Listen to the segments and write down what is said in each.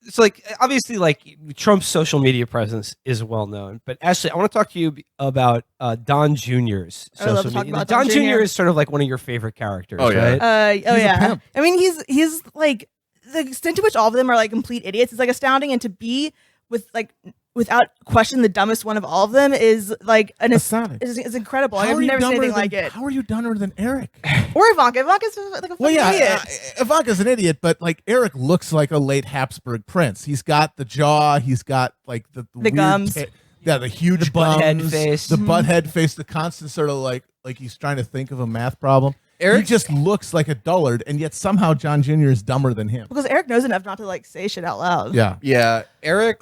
it's like obviously like Trump's social media presence is well known, but Ashley, I want to talk to you about Don Jr.'s social media. Don Jr. is sort of like one of your favorite characters, right? Yeah. I mean, he's like the extent to which all of them are like complete idiots is like astounding, and to be without question the dumbest one of all of them is like is incredible. I've never seen anything like it. How are you dumber than Eric? Or Ivanka? Ivanka's like a fucking idiot. Ivanka's an idiot, but like Eric looks like a late Habsburg prince. He's got the jaw. He's got like the gums. The huge butthead face, the butthead face, the constant sort of like he's trying to think of a math problem. Eric just looks like a dullard, and yet somehow John Jr. is dumber than him. Because Eric knows enough not to like say shit out loud. Yeah. Eric,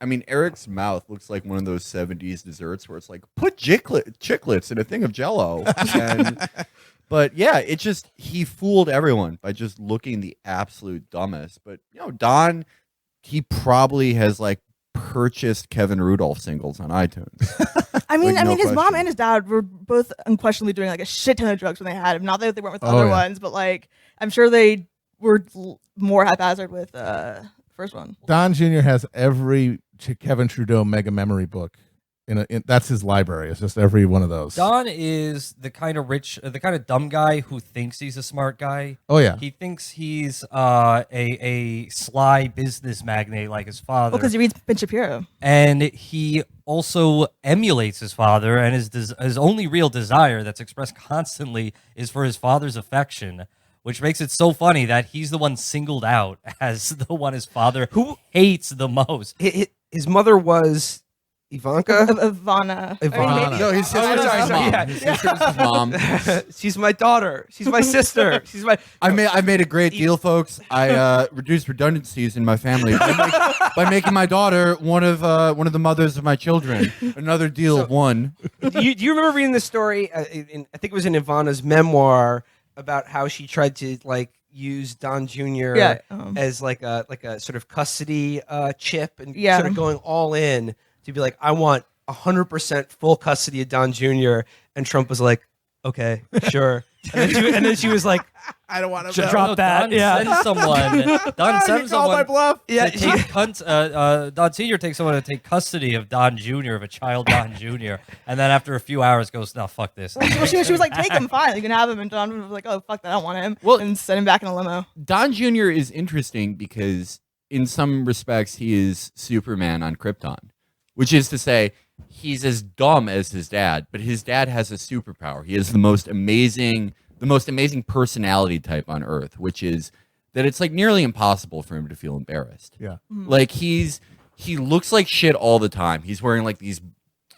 Eric's mouth looks like one of those 70s desserts where it's like, put chiclets in a thing of Jell-O. But yeah, he fooled everyone by just looking the absolute dumbest. But Don, he probably has like purchased Kevin Rudolph singles on iTunes. I mean, his mom and his dad were both unquestionably doing like a shit ton of drugs when they had him. Not that they weren't with other ones, but like I'm sure they were more haphazard with first one. Don Jr. has every Kevin Trudeau mega memory book. That's his library. It's just every one of those. Don is the kind of dumb guy who thinks he's a smart guy. Oh yeah, he thinks he's a sly business magnate like his father. Well, because he reads Ben Shapiro, and he also emulates his father. And his only real desire that's expressed constantly is for his father's affection, which makes it so funny that he's the one singled out as the one his father who hates the most. His mother was Ivanka? Ivana. No, his sister's mom. His sister's mom. She's my daughter. She's my sister. I made a great deal, folks. I reduced redundancies in my family by making my daughter one of the mothers of my children. Another deal of one. Do you remember reading this story? I think it was in Ivana's memoir about how she tried to like use Don Jr. As like a sort of custody chip and sort of going all in to be like, I want 100% full custody of Don Jr. And Trump was like, okay, sure. And then she was like, I don't want to drop that. Don sends someone. My bluff. Don Sr. takes someone to take custody of Don Jr. of a child Don Jr. And then after a few hours goes, no, fuck this. Well, she was like, take him, fine. You can have him. And Don was like, oh, fuck that. I don't want him. Well, and send him back in a limo. Don Jr. is interesting because in some respects he is Superman on Krypton, which is to say he's as dumb as his dad, but his dad has a superpower. He has the most amazing personality type on Earth, which is that it's like nearly impossible for him to feel embarrassed. Yeah. Like he looks like shit all the time. He's wearing like these,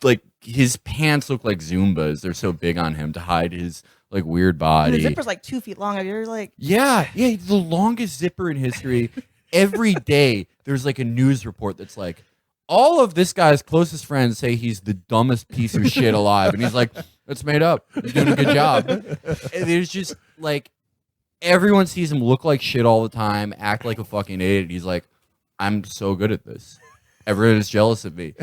like his pants look like Zumbas. They're so big on him to hide his like weird body. And the zipper's like 2 feet long. Have you ever like? Yeah. The longest zipper in history. Every day there's like a news report that's like, all of this guy's closest friends say he's the dumbest piece of shit alive. And he's like, that's made up. He's doing a good job. And there's just like, everyone sees him look like shit all the time, act like a fucking idiot. He's like, I'm so good at this. Everyone is jealous of me.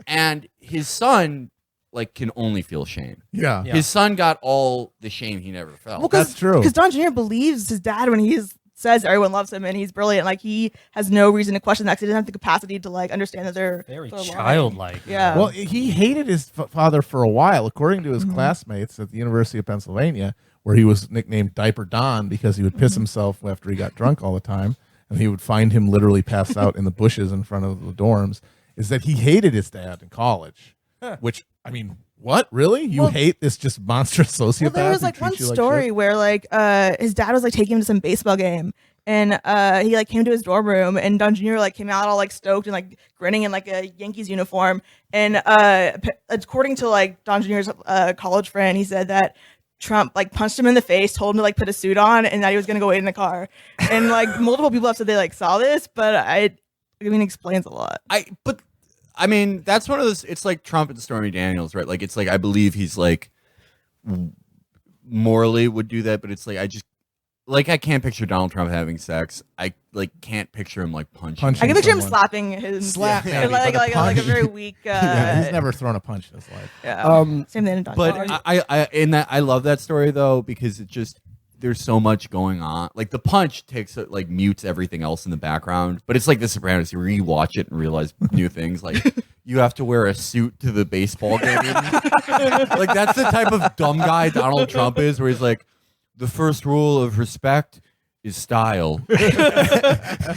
And his son like can only feel shame. Yeah. His son got all the shame he never felt. Well, that's true. Because Don Jr. believes his dad when he says everyone loves him and he's brilliant. Like he has no reason to question that because he doesn't have the capacity to like understand that they're very childlike. Yeah. Well, he hated his father for a while, according to his classmates at the University of Pennsylvania, where he was nicknamed Diaper Don because he would piss himself after he got drunk all the time, and he would find him literally passed out in the bushes in front of the dorms. Is that he hated his dad in college, which I mean. What, really? You hate this just monstrous sociopath? Well, there was like one story where like his dad was like taking him to some baseball game, and he like came to his dorm room, and Don Jr. like came out all like stoked and like grinning in like a Yankees uniform, and according to like Don Jr.'s college friend, he said that Trump like punched him in the face, told him to like put a suit on, and that he was gonna go wait in the car, and like multiple people have said they like saw this, but I mean it explains a lot. I mean, that's one of those, it's like Trump and Stormy Daniels, right? Like, it's like, I believe he's like, morally would do that, but it's like, I can't picture Donald Trump having sex. I like can't picture him like punching. I can picture him slapping his like a very weak. He's never thrown a punch in his life. Yeah. Same thing in Don. But I love that story though, because it just, there's so much going on. Like the punch takes it, like mutes everything else in the background, but it's like The Sopranos. You rewatch it and realize new things. Like you have to wear a suit to the baseball game. Like that's the type of dumb guy Donald Trump is, where he's like, the first rule of respect is style.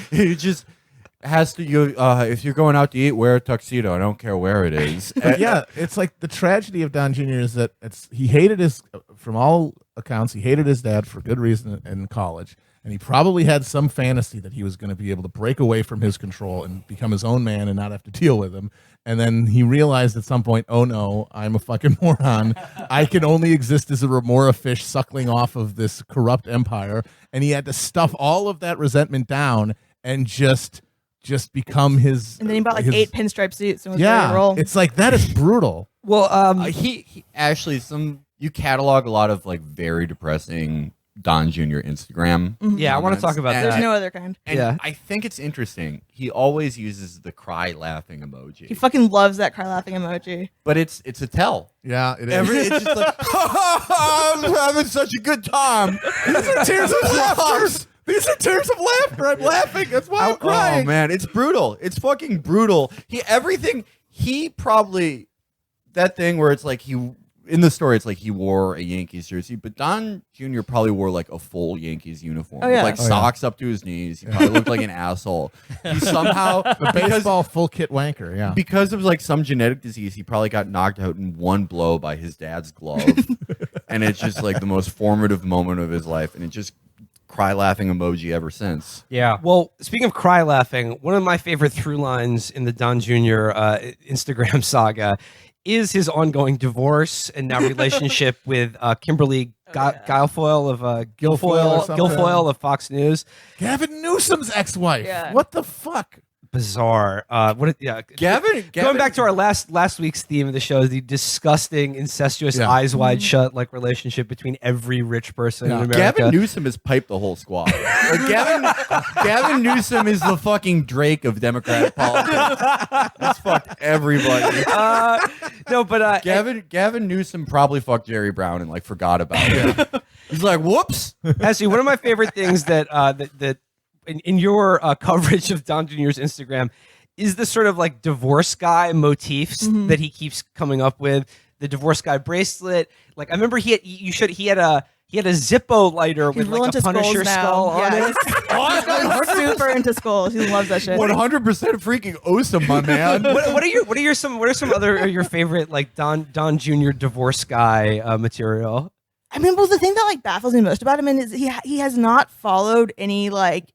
He just has to. If you're going out to eat, wear a tuxedo. I don't care where it is. Yeah, it's like the tragedy of Don Jr. is that he hated from all accounts, he hated his dad for good reason in college. And he probably had some fantasy that he was going to be able to break away from his control and become his own man and not have to deal with him. And then he realized at some point, oh no, I'm a fucking moron. I can only exist as a remora fish suckling off of this corrupt empire. And he had to stuff all of that resentment down and just become his. And then he bought like 8 pinstripe suits and was ready to roll. It's like, that is brutal. Well, he actually, you catalog a lot of like very depressing Don Jr. Instagram. Yeah, I want to talk about that. There's no other kind. And Yeah. I think it's interesting. He always uses the cry laughing emoji. He fucking loves that cry laughing emoji. But it's a tell. Yeah, it is. It's just like, I'm having such a good time. These are tears of laughter. These are tears of laughter. I'm laughing. That's why I'm crying. Oh man, it's brutal. It's fucking brutal. He probably, that thing where it's like in the story, it's like he wore a Yankees jersey, but Don Jr. probably wore like a full Yankees uniform. Oh, yeah. With like socks up to his knees. He probably looked like an asshole. He somehow, The baseball full kit wanker, yeah. because of like some genetic disease, he probably got knocked out in one blow by his dad's glove. And it's just like the most formative moment of his life. And it just cry laughing emoji ever since. Yeah. Well, speaking of cry laughing, one of my favorite through lines in the Don Jr. Instagram saga is his ongoing divorce and now relationship with Kimberly Guilfoyle of Guilfoyle of Fox News. Gavin Newsom's ex-wife. Yeah. What the fuck? Bizarre. Gavin, Going back to our last week's theme of the show, the disgusting, incestuous, eyes wide shut like relationship between every rich person in America. Gavin Newsom has piped the whole squad. Like Gavin Newsom is the fucking Drake of Democratic politics. He's fucked everybody. Gavin Newsom probably fucked Jerry Brown and like forgot about it. He's like, whoops. Actually, one of my favorite things that in your coverage of Don Jr.'s Instagram is the sort of like divorce guy motifs that he keeps coming up with. The divorce guy bracelet. Like I remember he had a Zippo lighter with like a Punisher skull on it. He's super into skulls. He loves that shit. 100% freaking awesome, my man. What are some other your favorite like Don Jr. divorce guy material? I mean, well, the thing that like baffles me most about him is he has not followed any like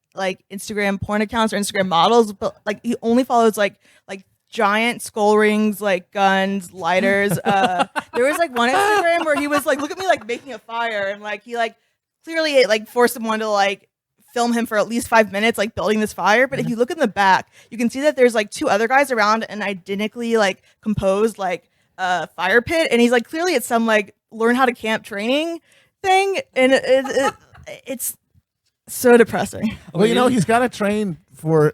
Instagram porn accounts or Instagram models, but like he only follows like giant skull rings, like guns, lighters. There was like one Instagram where he was like, look at me like making a fire, and like he like clearly like forced someone to like film him for at least 5 minutes like building this fire. But if you look in the back, you can see that there's like 2 other guys around an identically like composed like fire pit, and he's like clearly it's some like learn how to camp training thing, and it's so depressing. Well, he's got to train for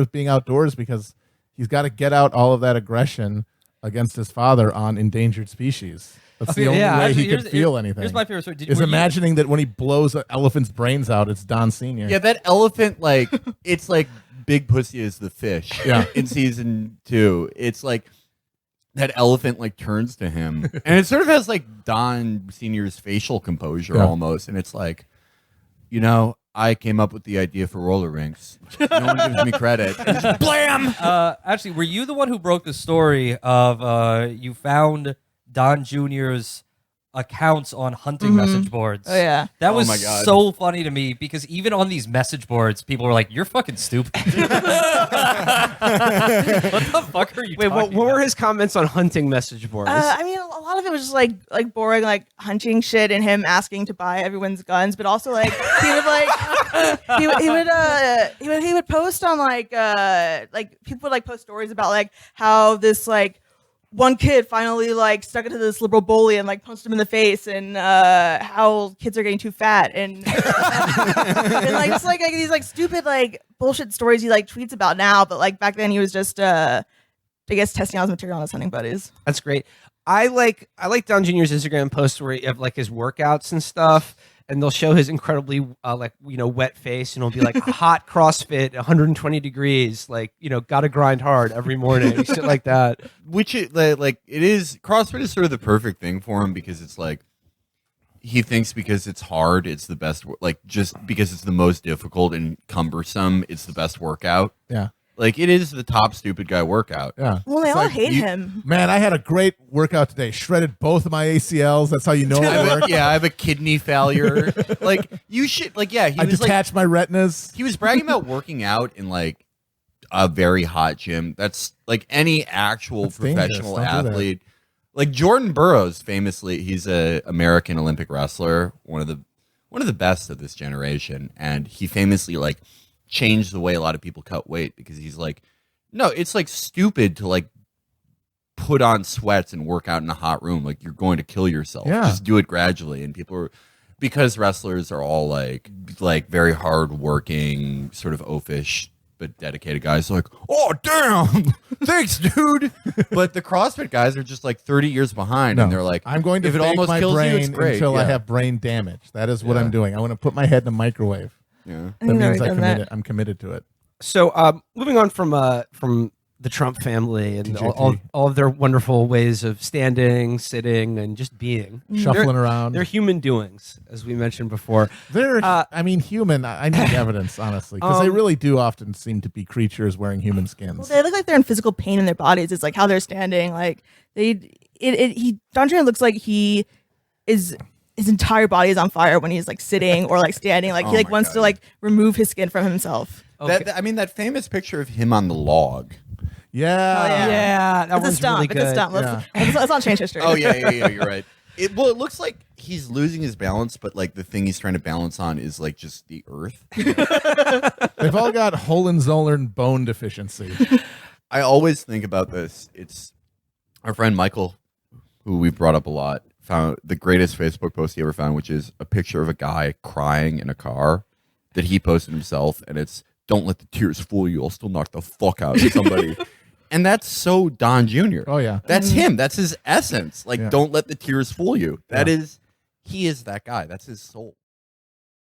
being outdoors because he's got to get out all of that aggression against his father on endangered species. That's the only way he could feel anything. Here's my favorite story. Imagining that when he blows an elephant's brains out, it's Don Sr. Yeah, that elephant, like, it's like Big Pussy is the fish in season 2. It's like that elephant like turns to him. And it sort of has like Don Sr.'s facial composure almost. And it's like, I came up with the idea for roller rinks. No one gives me credit. And just blam! Actually, were you the one who broke the story of you found Don Jr.'s accounts on hunting message boards? Oh, yeah. That was my God. so funny to me because even on these message boards, people were like, you're fucking stupid. What the fuck are you Wait, what talking were about? his comments on hunting message boards? I mean, a lot of it was just like boring, like hunting shit, and him asking to buy everyone's guns. But also, like he would like he would post on like people would like post stories about like how this like one kid finally like stuck it to this liberal bully and like punched him in the face, and how kids are getting too fat, and and like just like these like stupid like bullshit stories he like tweets about now, but like back then he was just I guess testing out his material on his hunting buddies. That's great. I like Don Jr.'s Instagram posts where he have like his workouts and stuff, and they'll show his incredibly wet face, and it'll be like hot CrossFit, 120 degrees, like gotta grind hard every morning, shit like that. Which it is. CrossFit is sort of the perfect thing for him because it's like he thinks because it's hard, it's the best. Like just because it's the most difficult and cumbersome, it's the best workout. Yeah. Like it is the top stupid guy workout. Yeah. Well, they all hate him. Man, I had a great workout today. Shredded both of my ACLs. That's how you know it worked. Yeah, I have a kidney failure. Like you should. Like yeah, I detached my retinas. He was bragging about working out in like a very hot gym. That's like any actual professional athlete. Like Jordan Burroughs, famously, he's a American Olympic wrestler, one of the best of this generation, and he famously like changed the way a lot of people cut weight because he's like, no, it's like stupid to like put on sweats and work out in a hot room. Like you're going to kill yourself. Yeah. Just do it gradually. And people are, because wrestlers are all like very hard working, sort of oafish but dedicated guys. Like, oh damn, thanks, dude. But the CrossFit guys are just like 30 years behind, and they're like, I'm going to if it fake almost my kills you, it's brain great. until I Yeah. have brain damage. That is what I'm doing. I want to put my head in a microwave. Yeah. That means I'm committed to it. So moving on from the Trump family and all of their wonderful ways of standing, sitting, and just being. Shuffling around. They're human doings, as we mentioned before. They're, human. I need evidence, honestly, because they really do often seem to be creatures wearing human skins. Well, they look like they're in physical pain in their bodies. It's like how they're standing. Like Don Jr. looks like his entire body is on fire when he's like sitting or like standing. Like he like wants to like remove his skin from himself. Okay. That famous picture of him on the log. Yeah. Yeah, that It's a one's stump. really good. It's a stump. Let's not change history. Oh yeah, you're right. It looks like he's losing his balance, but like the thing he's trying to balance on is like just the earth. They've all got Hohenzollern bone deficiency. I always think about this. It's our friend Michael, who we've brought up a lot, found the greatest Facebook post he ever found, which is a picture of a guy crying in a car that he posted himself, and it's, "Don't let the tears fool you. I'll still knock the fuck out of somebody." And that's so Don Jr. Oh, yeah. That's him. That's his essence. Like, Yeah. don't let the tears fool you. He is that guy. That's his soul.